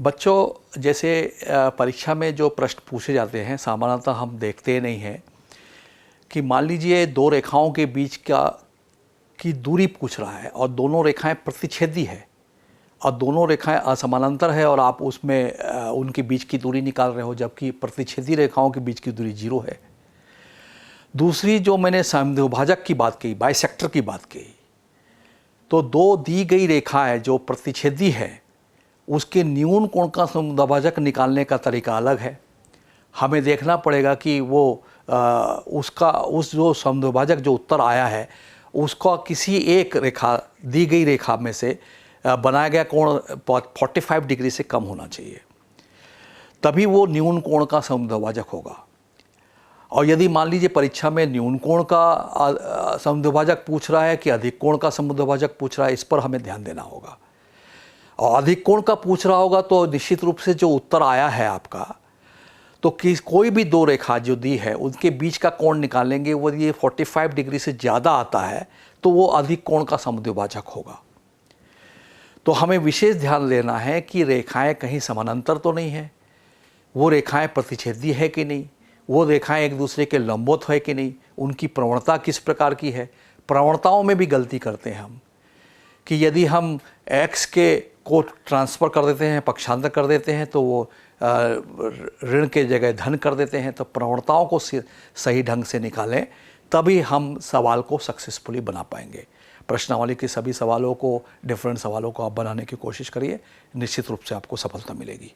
बच्चों, जैसे परीक्षा में जो प्रश्न पूछे जाते हैं सामान्यतः हम देखते नहीं हैं कि मान लीजिए दो रेखाओं के बीच की दूरी पूछ रहा है और दोनों रेखाएं प्रतिच्छेदी है और दोनों रेखाएं असमानांतर है और आप उसमें उनके बीच की दूरी निकाल रहे हो, जबकि प्रतिच्छेदी रेखाओं के बीच की दूरी 0 है। दूसरी जो मैंने समद्विभाजक की बात की, बाइसेक्टर की बात की, तो दो दी गई रेखाएं जो प्रतिच्छेदी है उसके न्यून कोण का समद्विभाजक निकालने का तरीका अलग है। हमें देखना पड़ेगा कि वो उस जो समद्विभाजक जो उत्तर आया है उसका किसी एक रेखा, दी गई रेखा में से बनाया गया कोण 45 डिग्री से कम होना चाहिए, तभी वो न्यून कोण का समद्विभाजक होगा। और यदि मान लीजिए परीक्षा में न्यून कोण का समद्विभाजक पूछ रहा है कि अधिक कोण का समद्विभाजक पूछ रहा है, इस पर हमें ध्यान देना होगा। और अधिक कोण का पूछ रहा होगा तो निश्चित रूप से जो उत्तर आया है आपका, तो कोई भी दो रेखा जो दी है उनके बीच का कोण निकालेंगे, वो ये 45 डिग्री से ज़्यादा आता है तो वो अधिक कोण का समद्विभाजक होगा। तो हमें विशेष ध्यान देना है कि रेखाएं कहीं समानांतर तो नहीं है, वो रेखाएं प्रतिच्छेदी है कि नहीं, वो रेखाएं एक दूसरे के लंबवत है कि नहीं, उनकी प्रवणता किस प्रकार की है। प्रवणताओं में भी गलती करते हैं हम कि यदि हम x को ट्रांसफ़र कर देते हैं, पक्षांतर कर देते हैं, तो वो ऋण के जगह धन कर देते हैं। तो प्रवणताओं को सही ढंग से निकालें, तभी हम सवाल को सक्सेसफुली बना पाएंगे। प्रश्नावली के सभी सवालों को, डिफरेंट सवालों को आप बनाने की कोशिश करिए, निश्चित रूप से आपको सफलता मिलेगी।